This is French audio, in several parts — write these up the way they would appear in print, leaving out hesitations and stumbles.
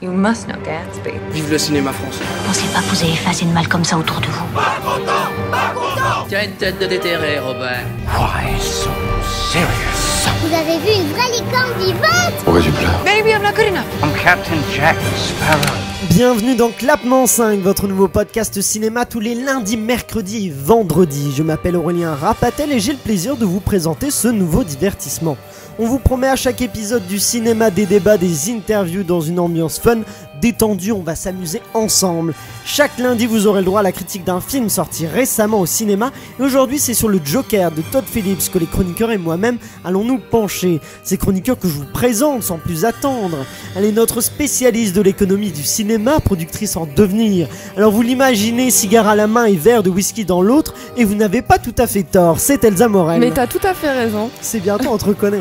You must know Gatsby. Vive le cinéma français. Pensez pas que vous avez effacé de mal comme ça autour de vous. Pas content. Tu as une tête de déterré, Robert. Why so serious? Vous avez vu une vraie licorne vivante? Pourquoi tu pleures? Maybe I'm not good enough. I'm Captain Jack Sparrow. Bienvenue dans Clapement 5, votre nouveau podcast cinéma tous les lundis, mercredis et vendredis. Je m'appelle Aurélien Rapatel et j'ai le plaisir de vous présenter ce nouveau divertissement. On vous promet à chaque épisode du cinéma des débats, des interviews dans une ambiance fun, détendue, on va s'amuser ensemble. Chaque lundi, vous aurez le droit à la critique d'un film sorti récemment au cinéma. Et aujourd'hui, c'est sur le Joker de Todd Phillips que les chroniqueurs et moi-même allons nous pencher. Ces chroniqueurs que je vous présente sans plus attendre. Elle est notre spécialiste de l'économie du cinéma, productrice en devenir. Alors vous l'imaginez, cigare à la main et verre de whisky dans l'autre, et vous n'avez pas tout à fait tort, c'est Elsa Morel. Mais t'as tout à fait raison. C'est bientôt, on te reconnaît.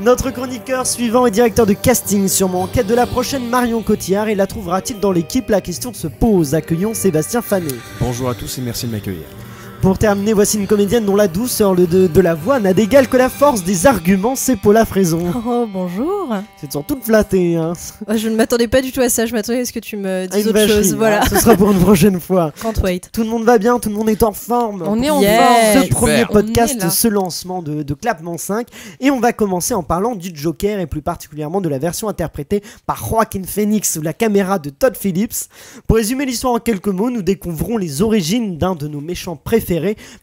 Notre chroniqueur suivant est directeur de casting, sûrement en quête de la prochaine Marion Cotillard, et la trouvera-t-il dans l'équipe? La question se pose. Accueillons Sébastien Fané. Bonjour à tous et merci de m'accueillir. Pour terminer, voici une comédienne dont la douceur de la voix n'a d'égal que la force des arguments, c'est Paula Fraison. Oh, bonjour. C'est sont toutes flattées, hein. Je ne m'attendais pas du tout à ça, je m'attendais à ce que tu me dises autre vacherie, chose. Voilà. Ce sera pour une prochaine fois. Can't wait. Tout le monde va bien, tout le monde est en forme. On est en forme. Ce Super. premier podcast, On est là. ce lancement de Clapement 5. Et on va commencer en parlant du Joker et plus particulièrement de la version interprétée par Joaquin Phoenix sous la caméra de Todd Phillips. Pour résumer l'histoire en quelques mots, nous découvrons les origines d'un de nos méchants préférés.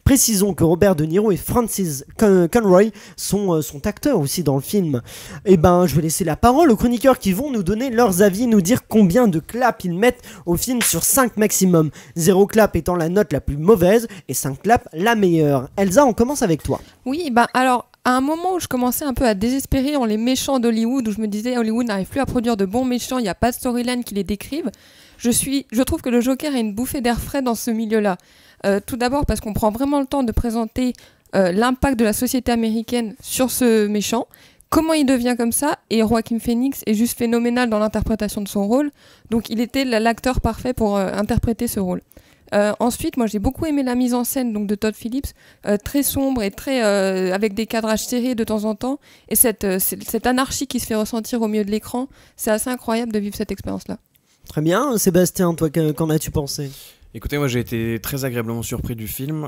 Précisons que Robert De Niro et Francis Conroy sont acteurs aussi dans le film. Et ben, je vais laisser la parole aux chroniqueurs qui vont nous donner leurs avis, nous dire combien de claps ils mettent au film sur 5 maximum. 0 clap étant la note la plus mauvaise et 5 claps la meilleure. Elsa, on commence avec toi. Oui, bah alors, à un moment où je commençais un peu à désespérer en les méchants d'Hollywood, où je me disais Hollywood n'arrive plus à produire de bons méchants, il n'y a pas de storyline qui les décrive, je trouve que le Joker est une bouffée d'air frais dans ce milieu-là. Tout d'abord parce qu'on prend vraiment le temps de présenter l'impact de la société américaine sur ce méchant, comment il devient comme ça, et Joaquin Phoenix est juste phénoménal dans l'interprétation de son rôle, donc il était l'acteur parfait pour interpréter ce rôle. Ensuite, moi j'ai beaucoup aimé la mise en scène donc, de Todd Phillips, très sombre et très avec des cadrages serrés de temps en temps, et cette anarchie qui se fait ressentir au milieu de l'écran, c'est assez incroyable de vivre cette expérience-là. Très bien, Sébastien, toi qu'en as-tu pensé ? Écoutez, moi j'ai été très agréablement surpris du film.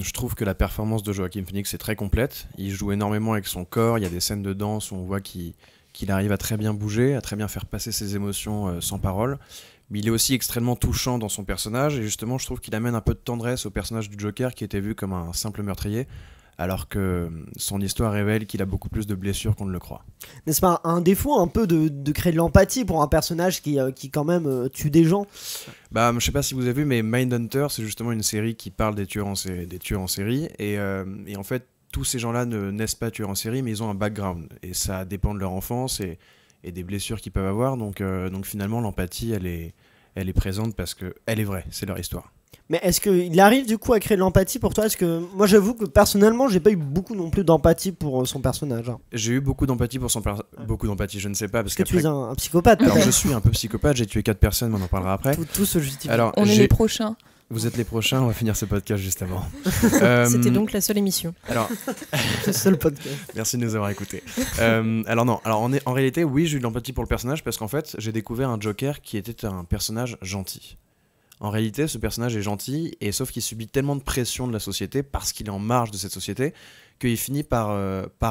Je trouve que la performance de Joaquin Phoenix est très complète. Il joue énormément avec son corps, il y a des scènes de danse où on voit qu'il arrive à très bien bouger, à très bien faire passer ses émotions sans parole. Mais il est aussi extrêmement touchant dans son personnage, et justement je trouve qu'il amène un peu de tendresse au personnage du Joker qui était vu comme un simple meurtrier, alors que son histoire révèle qu'il a beaucoup plus de blessures qu'on ne le croit. N'est-ce pas un défaut un peu de créer de l'empathie pour un personnage qui quand même tue des gens? Bah, je sais pas si vous avez vu, mais Mindhunter, c'est justement une série qui parle des tueurs en série, et en fait, tous ces gens-là ne naissent pas tueurs en série, mais ils ont un background, et ça dépend de leur enfance et des blessures qu'ils peuvent avoir, donc finalement, l'empathie, elle est présente parce qu'elle est vraie, c'est leur histoire. Mais est-ce qu'il arrive du coup à créer de l'empathie pour toi? Est-ce que moi j'avoue que personnellement j'ai pas eu beaucoup non plus d'empathie pour son personnage. J'ai eu beaucoup d'empathie pour son personnage. Beaucoup d'empathie, je ne sais pas. Parce que tu es un psychopathe. Alors je suis un peu psychopathe, j'ai tué 4 personnes, mais on en parlera après. Tout se justifie. Alors, on est les prochains. Vous êtes les prochains, on va finir ce podcast juste avant. C'était donc la seule émission. Alors, le seul podcast. Merci de nous avoir écoutés. En réalité, oui, j'ai eu de l'empathie pour le personnage parce qu'en fait, j'ai découvert un Joker qui était un personnage gentil. En réalité, ce personnage est gentil, et sauf qu'il subit tellement de pression de la société parce qu'il est en marge de cette société qu'il finit par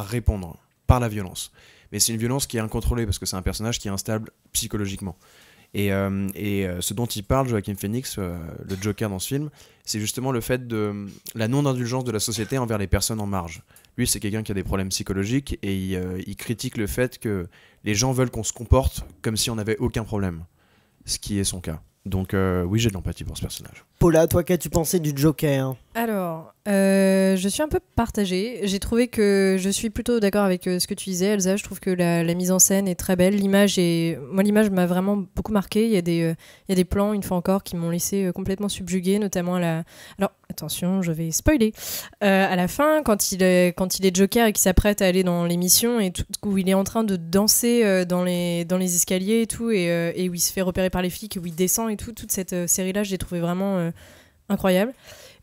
répondre par la violence. Mais c'est une violence qui est incontrôlée parce que c'est un personnage qui est instable psychologiquement. Et ce dont il parle, Joaquin Phoenix, le Joker dans ce film, c'est justement le fait de la non-indulgence de la société envers les personnes en marge. Lui, c'est quelqu'un qui a des problèmes psychologiques et il critique le fait que les gens veulent qu'on se comporte comme si on n'avait aucun problème, ce qui est son cas. Donc oui, j'ai de l'empathie pour ce personnage. Paula, toi, qu'as-tu pensé du Joker? Alors, je suis un peu partagée. J'ai trouvé que je suis plutôt d'accord avec ce que tu disais, Elsa. Je trouve que la mise en scène est très belle. L'image m'a vraiment beaucoup marqué. Il y a des plans, une fois encore, qui m'ont laissé complètement subjuguée, notamment Alors, attention, je vais spoiler. À la fin, quand il est Joker et qu'il s'apprête à aller dans l'émission, et où il est en train de danser dans les escaliers et tout, et où il se fait repérer par les flics, et où il descend et tout, toute cette série-là, je l'ai trouvé vraiment incroyable.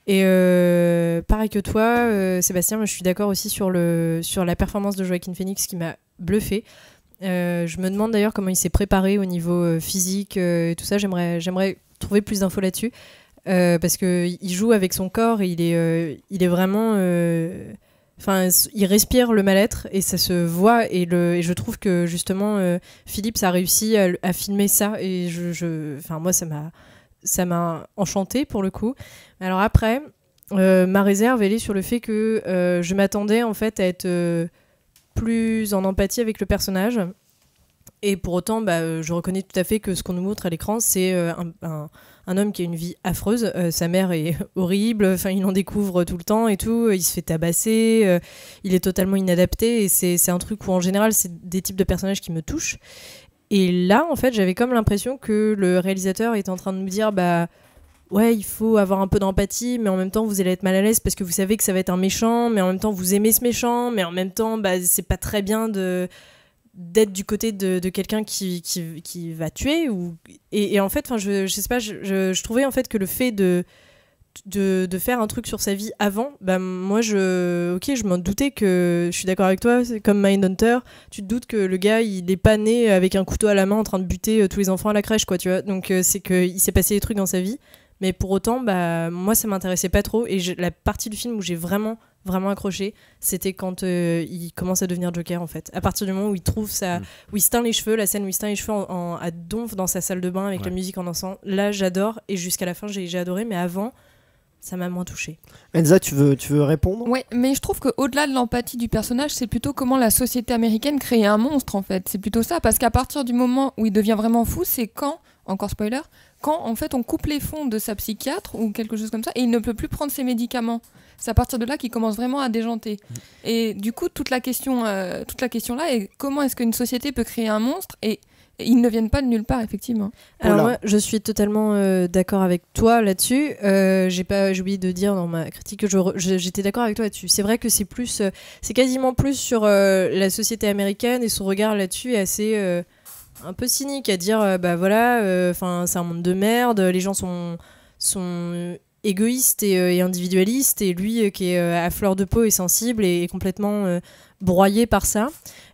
Et pareil que toi, Sébastien, moi, je suis d'accord aussi sur la performance de Joaquin Phoenix qui m'a bluffé. Je me demande d'ailleurs comment il s'est préparé au niveau physique et tout ça. J'aimerais trouver plus d'infos là-dessus. Parce qu'il joue avec son corps et il est vraiment... il respire le mal-être et ça se voit. Et je trouve que justement, Phillips a réussi à filmer ça. Et moi, ça m'a enchantée pour le coup. Alors après, ma réserve, elle est sur le fait que je m'attendais en fait à être plus en empathie avec le personnage. Et pour autant, je reconnais tout à fait que ce qu'on nous montre à l'écran, c'est un homme qui a une vie affreuse. Sa mère est horrible, il en découvre tout le temps et tout. Il se fait tabasser, il est totalement inadapté. Et c'est un truc où, en général, c'est des types de personnages qui me touchent. Et là, en fait, j'avais comme l'impression que le réalisateur était en train de nous dire ouais, il faut avoir un peu d'empathie, mais en même temps, vous allez être mal à l'aise parce que vous savez que ça va être un méchant, mais en même temps, vous aimez ce méchant, mais en même temps, c'est pas très bien d'être du côté de quelqu'un qui va tuer et en fait je sais pas, je trouvais en fait que le fait de faire un truc sur sa vie avant, moi je m'en doutais, que je suis d'accord avec toi, c'est comme Mindhunter, tu te doutes que le gars il est pas né avec un couteau à la main en train de buter tous les enfants à la crèche, quoi, tu vois. Donc c'est qu'il s'est passé des trucs dans sa vie, mais pour autant moi ça m'intéressait pas trop. Et la partie du film où j'ai vraiment accroché, c'était quand il commence à devenir Joker, en fait. À partir du moment où il trouve où il se teint les cheveux, la scène où il se teint les cheveux à donf dans sa salle de bain avec la musique en dansant, là j'adore, et jusqu'à la fin j'ai adoré, mais avant ça m'a moins touchée. Elsa, tu veux répondre ? Ouais, mais je trouve qu'au-delà de l'empathie du personnage, c'est plutôt comment la société américaine crée un monstre, en fait. C'est plutôt ça, parce qu'à partir du moment où il devient vraiment fou, c'est quand, encore spoiler, quand en fait on coupe les fonds de sa psychiatre ou quelque chose comme ça, et il ne peut plus prendre ses médicaments. C'est à partir de là qu'il commence vraiment à déjanter. Et du coup, toute la question là est comment est-ce qu'une société peut créer un monstre, et ils ne viennent pas de nulle part, effectivement. Alors moi, je suis totalement d'accord avec toi là-dessus. J'ai oublié de dire dans ma critique que j'étais d'accord avec toi là-dessus. C'est vrai que c'est quasiment plus sur la société américaine, et son regard là-dessus est assez un peu cynique, à dire c'est un monde de merde, les gens sont égoïste et individualiste, et lui qui est à fleur de peau et sensible et complètement broyé par ça.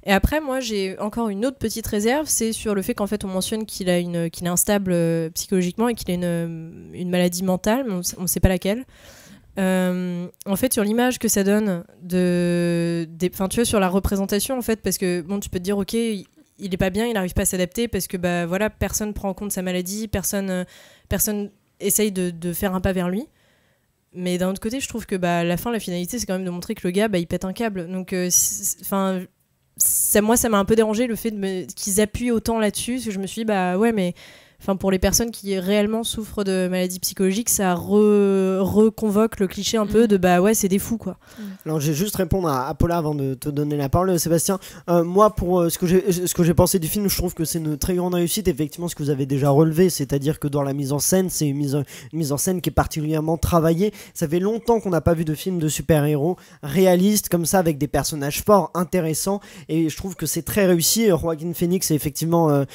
Et après, moi j'ai encore une autre petite réserve, c'est sur le fait qu'en fait on mentionne qu'il est instable psychologiquement et qu'il a une maladie mentale, mais on ne sait pas laquelle. En fait, sur l'image que ça donne tu vois, sur la représentation, en fait, parce que bon, tu peux te dire ok, il est pas bien, il n'arrive pas à s'adapter parce que personne prend en compte sa maladie, personne essaye de faire un pas vers lui. Mais d'un autre côté, je trouve que la finalité, c'est quand même de montrer que le gars, il pète un câble. Donc, moi, ça m'a un peu dérangé le fait qu'ils appuient autant là-dessus, parce que je me suis dit, ouais, mais pour les personnes qui réellement souffrent de maladies psychologiques, ça reconvoque le cliché un peu de ouais, c'est des fous, quoi. Alors, je vais juste répondre à Paula avant de te donner la parole, Sébastien. Moi, pour ce que j'ai pensé du film, je trouve que c'est une très grande réussite, effectivement, ce que vous avez déjà relevé, c'est-à-dire que dans la mise en scène, c'est une mise en scène qui est particulièrement travaillée. Ça fait longtemps qu'on n'a pas vu de film de super-héros réaliste comme ça, avec des personnages forts, intéressants, et je trouve que c'est très réussi. Joaquin Phoenix est effectivement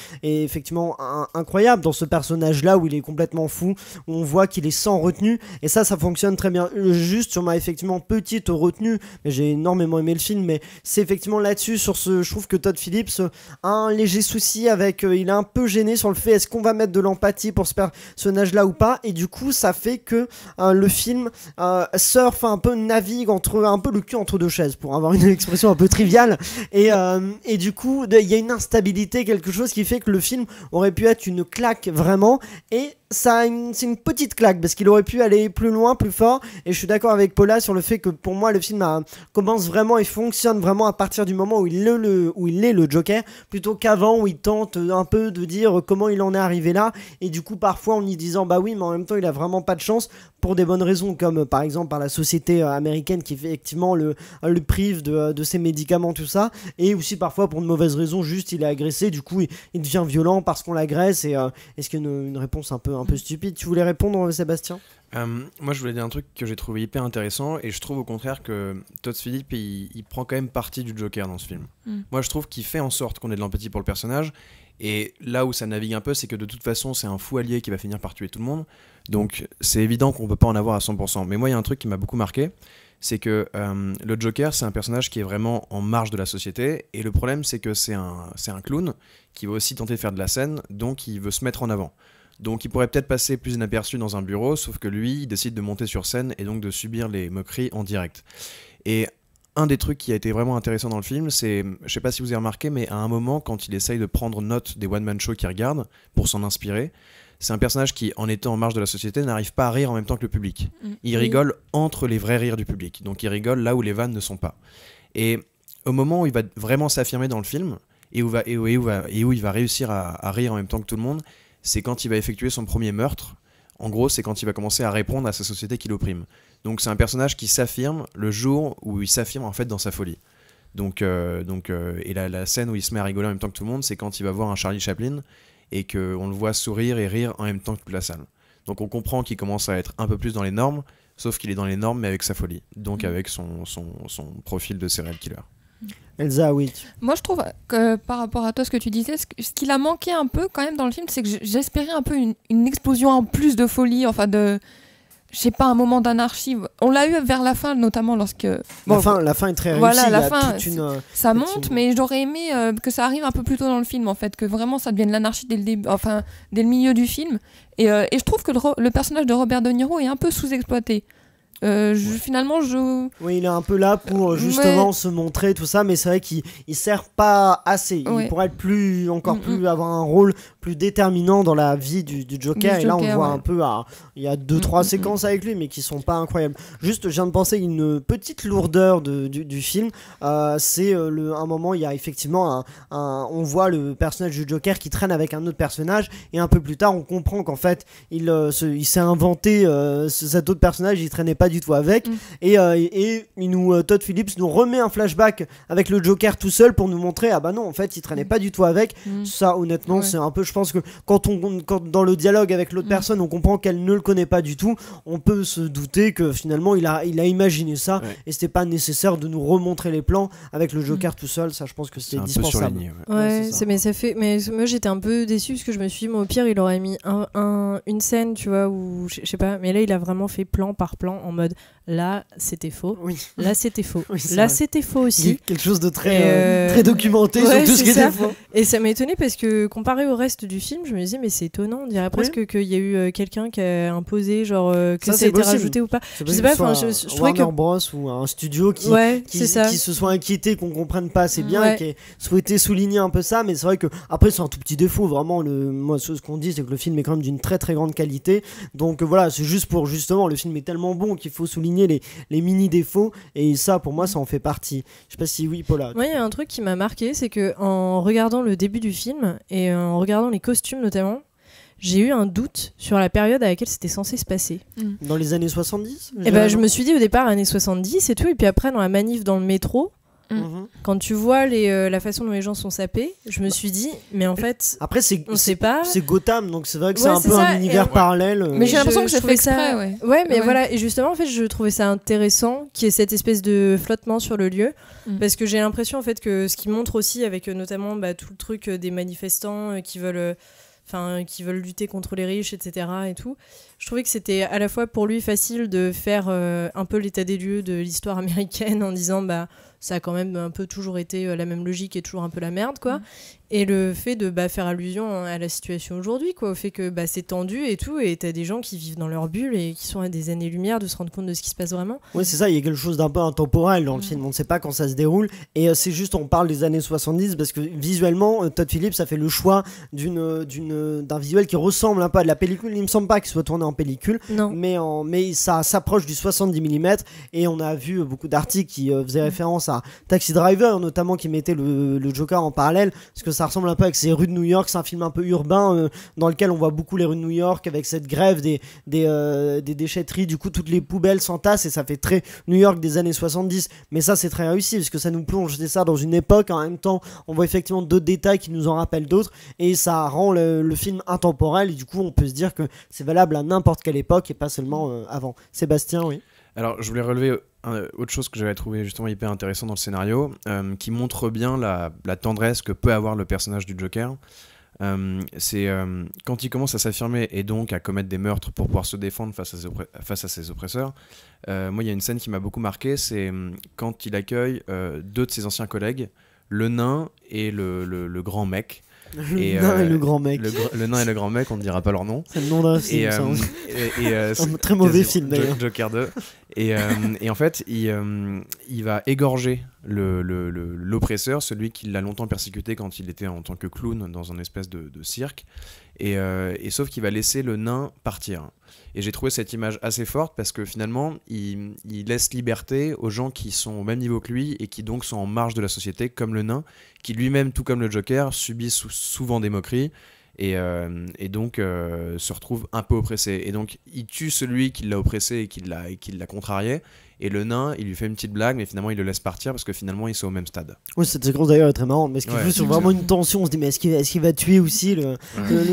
incroyable dans ce personnage-là, où il est complètement fou, où on voit qu'il est sans retenue, et ça fonctionne très bien. Juste sur ma effectivement petite retenue, mais j'ai énormément aimé le film, mais c'est effectivement là-dessus, je trouve que Todd Phillips a un léger souci avec, il est un peu gêné sur le fait, est-ce qu'on va mettre de l'empathie pour ce personnage-là ou pas, et du coup ça fait que le film surfe un peu, navigue un peu le cul entre deux chaises, pour avoir une expression un peu triviale, et du coup il y a une instabilité, quelque chose qui fait que le film aurait pu être une claque vraiment, et c'est une petite claque parce qu'il aurait pu aller plus loin, plus fort, et je suis d'accord avec Paula sur le fait que pour moi le film commence vraiment et fonctionne vraiment à partir du moment où il est le Joker, plutôt qu'avant où il tente un peu de dire comment il en est arrivé là, et du coup parfois en y disant bah oui, mais en même temps il a vraiment pas de chance pour des bonnes raisons, comme par exemple par la société américaine qui effectivement le prive de ses médicaments, tout ça, et aussi parfois pour de mauvaises raisons, juste il est agressé, du coup il devient violent parce qu'on l'agresse, et est-ce qu'il y a une réponse un peu stupide? Tu voulais répondre, Sébastien? Moi je voulais dire un truc que j'ai trouvé hyper intéressant, et je trouve au contraire que Todd Phillips il prend quand même parti du Joker dans ce film. Moi je trouve qu'il fait en sorte qu'on ait de l'empathie pour le personnage, et là où ça navigue un peu, c'est que de toute façon c'est un fou allié qui va finir par tuer tout le monde, donc c'est évident qu'on peut pas en avoir à 100%. Mais moi il y a un truc qui m'a beaucoup marqué, c'est que le Joker, c'est un personnage qui est vraiment en marge de la société, et le problème, c'est que c'est un clown qui veut aussi tenter de faire de la scène, donc il veut se mettre en avant. Donc il pourrait peut-être passer plus inaperçu dans un bureau, sauf que lui, il décide de monter sur scène et donc de subir les moqueries en direct. Et un des trucs qui a été vraiment intéressant dans le film, c'est, je sais pas si vous avez remarqué, mais à un moment, quand il essaye de prendre note des one-man shows qu'il regarde, pour s'en inspirer, c'est un personnage qui, en étant en marge de la société, n'arrive pas à rire en même temps que le public. Il rigole entre les vrais rires du public. Donc il rigole là où les vannes ne sont pas. Et au moment où il va vraiment s'affirmer dans le film, et où il va réussir à rire en même temps que tout le monde, c'est quand il va effectuer son premier meurtre. En gros, c'est quand il va commencer à répondre à sa société qui l'opprime. Donc c'est un personnage qui s'affirme le jour où il s'affirme en fait dans sa folie. Et la scène où il se met à rigoler en même temps que tout le monde, c'est quand il va voir un Charlie Chaplin et qu'on le voit sourire et rire en même temps que toute la salle. Donc on comprend qu'il commence à être un peu plus dans les normes, sauf qu'il est dans les normes mais avec sa folie, donc avec son profil de serial killer. Elsa, oui. Moi, je trouve que par rapport à toi, ce que tu disais, ce qu'il a manqué un peu quand même dans le film, c'est que j'espérais un peu une explosion en plus de folie, enfin de... Je sais pas, un moment d'anarchie. On l'a eu vers la fin, notamment lorsque... Bon, la fin est très réussie. Voilà, la il y a fin, toute ça monte, mais j'aurais aimé que ça arrive un peu plus tôt dans le film, en fait, que vraiment ça devienne l'anarchie dès le début, enfin, dès le milieu du film. Et je trouve que le personnage de Robert De Niro est un peu sous-exploité. Finalement, Oui, il est un peu là pour justement se montrer tout ça, mais c'est vrai qu'il sert pas assez. Il pourrait être plus avoir un rôle plus déterminant dans la vie du Joker. Et là, on le voit un peu. Il y a 2-3 séquences avec lui, mais qui sont pas incroyables. Juste, je viens de penser une petite lourdeur du film. C'est un moment, il y a effectivement on voit le personnage du Joker qui traîne avec un autre personnage, et un peu plus tard, on comprend qu'en fait, il s'est inventé cet autre personnage. Il traînait pas du tout avec, et Todd Phillips nous remet un flashback avec le Joker tout seul pour nous montrer ah bah non, en fait il traînait pas du tout avec. Ça, honnêtement, c'est un peu, je pense que quand dans le dialogue avec l'autre personne on comprend qu'elle ne le connaît pas du tout, on peut se douter que finalement il a imaginé ça, et c'était pas nécessaire de nous remontrer les plans avec le Joker tout seul. Ça, je pense que c'était dispensable. Mais moi j'étais un peu déçu parce que je me suis dit, au pire il aurait mis une scène, tu vois, où je sais pas, mais là il a vraiment fait plan par plan en mode là c'était faux, là c'était faux, là c'était faux aussi. Quelque chose de très documenté sur tout ce qui était faux. Et ça m'a étonné parce que comparé au reste du film, je me disais mais c'est étonnant, on dirait presque qu'il y a eu quelqu'un qui a imposé genre que ça a été rajouté ou pas. Je sais pas, je trouvais que Warner Bros ou un studio qui se soit inquiété qu'on comprenne pas assez bien et qui ait souhaité souligner un peu ça, mais c'est vrai que après c'est un tout petit défaut vraiment. Moi ce qu'on dit c'est que le film est quand même d'une très très grande qualité, donc voilà, c'est juste pour justement, le film est tellement bon qu'il faut souligner les mini défauts, et ça pour moi ça en fait partie. Je sais pas si Paula. Moi il y a un truc qui m'a marqué, c'est que en regardant le début du film et en regardant les costumes notamment, j'ai eu un doute sur la période à laquelle c'était censé se passer. Dans les années 70 ? Je me suis dit au départ années 70 et tout, et puis après dans la manif dans le métro, quand tu vois la façon dont les gens sont sapés, je me suis dit mais en fait après on sait pas, c'est Gotham, donc c'est vrai que c'est un peu un univers parallèle, mais j'ai l'impression que c'est fait exprès. Mais voilà, et justement en fait je trouvais ça intéressant qu'il y ait cette espèce de flottement sur le lieu, parce que j'ai l'impression en fait que ce qui montre aussi avec notamment tout le truc des manifestants qui veulent lutter contre les riches, etc. et tout. Je trouvais que c'était à la fois pour lui facile de faire un peu l'état des lieux de l'histoire américaine en disant ça a quand même un peu toujours été la même logique et toujours un peu la merde, quoi. Et le fait de faire allusion à la situation aujourd'hui, quoi, au fait que c'est tendu et tout, et t'as des gens qui vivent dans leur bulle et qui sont à des années-lumière de se rendre compte de ce qui se passe vraiment. Oui, c'est ça, il y a quelque chose d'un peu intemporel dans le film, on ne sait pas quand ça se déroule, et c'est juste, on parle des années 70 parce que visuellement, Todd Phillips a fait le choix d'un visuel qui ressemble un peu à de la pellicule. Il ne me semble pas qu'il soit tourné en pellicule, mais ça s'approche du 70 mm, et on a vu beaucoup d'articles qui faisaient référence à Taxi Driver, notamment, qui mettait le Joker en parallèle, parce que ça ressemble un peu avec ces rues de New York. C'est un film un peu urbain dans lequel on voit beaucoup les rues de New York avec cette grève des déchetteries, du coup toutes les poubelles s'entassent et ça fait très New York des années 70, mais ça c'est très réussi parce que ça nous plonge ça dans une époque, en même temps on voit effectivement d'autres détails qui nous en rappellent d'autres, et ça rend le film intemporel, et du coup on peut se dire que c'est valable à n'importe quelle époque et pas seulement avant. Sébastien, oui. Alors je voulais relever autre chose que j'avais trouvé justement hyper intéressant dans le scénario, qui montre bien la tendresse que peut avoir le personnage du Joker. C'est quand il commence à s'affirmer et donc à commettre des meurtres pour pouvoir se défendre face à ses oppresseurs. Moi, il y a une scène qui m'a beaucoup marqué, c'est quand il accueille 2 de ses anciens collègues, le nain et le grand mec. Le nain et le grand mec. Le nain et le grand mec, on ne dira pas leur nom. C'est le nom d'un film, ça. Un très mauvais film d'ailleurs. Joker 2. Et en fait, il va égorger l'oppresseur, celui qui l'a longtemps persécuté quand il était en tant que clown dans un espèce de cirque. Et sauf qu'il va laisser le nain partir. Et j'ai trouvé cette image assez forte parce que finalement, il laisse liberté aux gens qui sont au même niveau que lui et qui donc sont en marge de la société, comme le nain, qui lui-même, tout comme le Joker, subit souvent des moqueries et donc se retrouve un peu oppressé. Et donc, il tue celui qui l'a oppressé et qui l'a contrarié. Et le nain, il lui fait une petite blague, mais finalement il le laisse partir parce que finalement ils sont au même stade. Oui, cette séquence d'ailleurs est très marrante, mais ce qui joue sur vraiment une tension, on se dit mais est-ce qu'il va tuer aussi le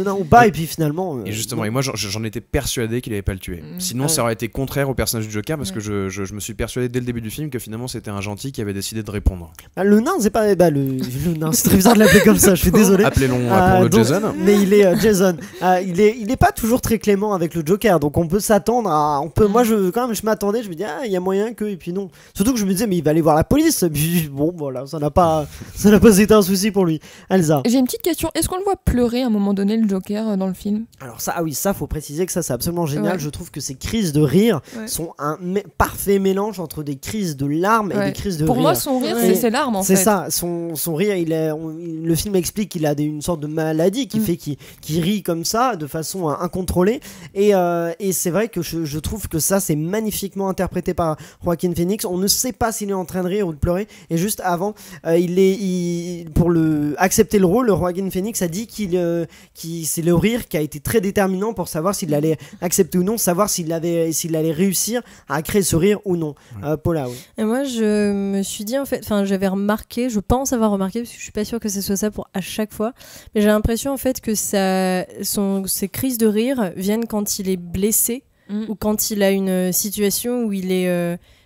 nain ou pas, et puis finalement... Et justement, et moi j'en étais persuadé qu'il allait pas le tuer. Sinon ça aurait été contraire au personnage du Joker, parce que je me suis persuadé dès le début du film que finalement c'était un gentil qui avait décidé de répondre. Le nain, c'est pas... le nain, c'est très bizarre de l'appeler comme ça, je suis désolé. Appelons-le Jason. Mais il est Jason. Il est pas toujours très clément avec le Joker, donc on peut s'attendre à... Moi je m'attendais, je me dis il y a moyen que, et puis non, surtout que je me disais mais il va aller voir la police, puis bon voilà, ça n'a pas été un souci pour lui. Elsa, j'ai une petite question, est-ce qu'on le voit pleurer à un moment donné, le Joker, dans le film? Alors ça, ça faut préciser que ça c'est absolument génial. Je trouve que ces crises de rire sont un parfait mélange entre des crises de larmes et des crises de pour rire. Pour moi son rire c'est ses larmes en fait. C'est ça, son rire, le film explique qu'il a une sorte de maladie qui fait qu'il rit comme ça de façon incontrôlée, et c'est vrai que je trouve que ça c'est magnifiquement interprété par Joaquin Phoenix. On ne sait pas s'il est en train de rire ou de pleurer, et juste avant pour accepter le rôle, Joaquin Phoenix a dit c'est le rire qui a été très déterminant pour savoir s'il allait accepter ou non, savoir s'il allait réussir à créer ce rire ou non. Paula, oui. Et moi je me suis dit en fait, j'avais remarqué, je pense avoir remarqué, parce que je suis pas sûre que ce soit ça pour à chaque fois, mais j'ai l'impression en fait que ses crises de rire viennent quand il est blessé ou quand il a une situation où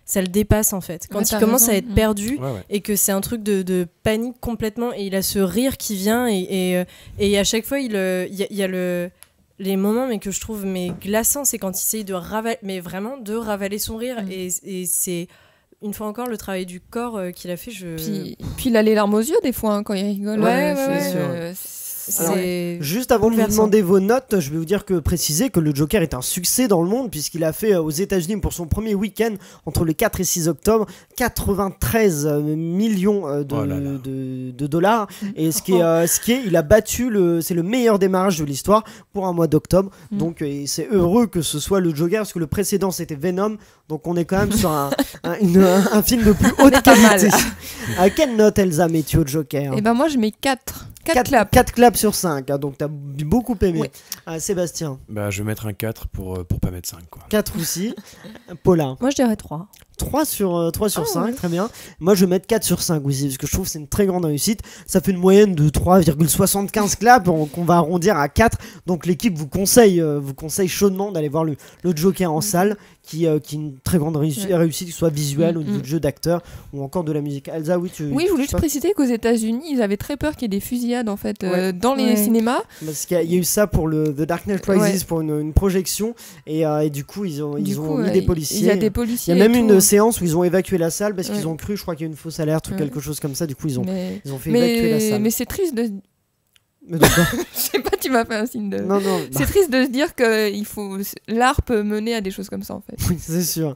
ça le dépasse en fait, quand il commence à être perdu et que c'est un truc de panique complètement, et il a ce rire qui vient et à chaque fois il y a les moments mais que je trouve glaçants, c'est quand il essaye de ravaler son rire, et c'est une fois encore le travail du corps qu'il a fait. Puis il a les larmes aux yeux des fois quand il rigole. Alors, juste avant de vous demander vos notes, je vais vous préciser que le Joker est un succès dans le monde, puisqu'il a fait aux États-Unis pour son premier week-end entre le 4 et 6 octobre 93 millions de dollars, et il a battu c'est le meilleur démarrage de l'histoire pour un mois d'octobre. Donc c'est heureux que ce soit le Joker, parce que le précédent c'était Venom, donc on est quand même sur un film de plus haute qualité. À quelle note, Elsa, mets-tu au Joker? Et moi je mets 4 claps. 4 claps sur 5, donc t'as beaucoup aimé. Sébastien? Je vais mettre un 4 pour pas mettre 5 quoi. 4 aussi. Paula? Moi je dirais 3. 3 sur 5, très bien. Moi je vais mettre 4 sur 5 aussi, parce que je trouve que c'est une très grande réussite. Ça fait une moyenne de 3,75 claps, qu'on va arrondir à 4. Donc l'équipe vous conseille chaudement d'aller voir le Joker en salle, qui est une très grande réussite, que ce soit visuelle, au niveau du jeu d'acteur ou encore de la musique. Elsa, oui, je voulais juste préciser qu'aux États-Unis, ils avaient très peur qu'il y ait des fusillades en fait dans les cinémas. Parce qu'il y a eu ça pour le The Dark Knight Rises, pour une projection, et du coup ils ont mis des policiers. Il y a des policiers. Il y a même une séance où ils ont évacué la salle parce qu'ils ont cru, je crois qu'il y a une fausse alerte ou quelque chose comme ça. Du coup ils ont fait évacuer la salle. Mais c'est triste de... Mais je sais pas, tu m'as fait un signe de... Non. C'est triste de se dire que l'art peut mener à des choses comme ça en fait. Oui, c'est sûr.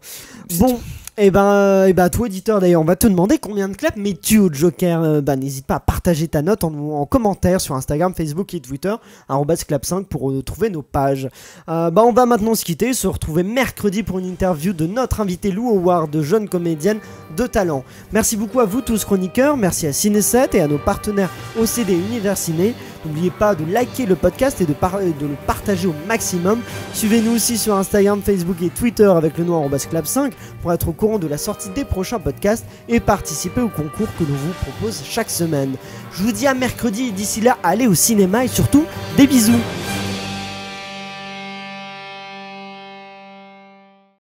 Bon, toi éditeur d'ailleurs, on va te demander combien de claps mets-tu au Joker. N'hésite pas à partager ta note en commentaire sur Instagram, Facebook et Twitter, @clap5 pour trouver nos pages. On va maintenant se quitter, se retrouver mercredi pour une interview de notre invité Lou Howard, jeune comédienne de talent. Merci beaucoup à vous tous chroniqueurs, merci à Ciné7 et à nos partenaires OCD Univers Ciné. N'oubliez pas de liker le podcast et de le partager au maximum. Suivez-nous aussi sur Instagram, Facebook et Twitter avec le nom @clap5 pour être au courant de la sortie des prochains podcasts et participer au concours que l'on vous propose chaque semaine. Je vous dis à mercredi, et d'ici là, allez au cinéma et surtout, des bisous.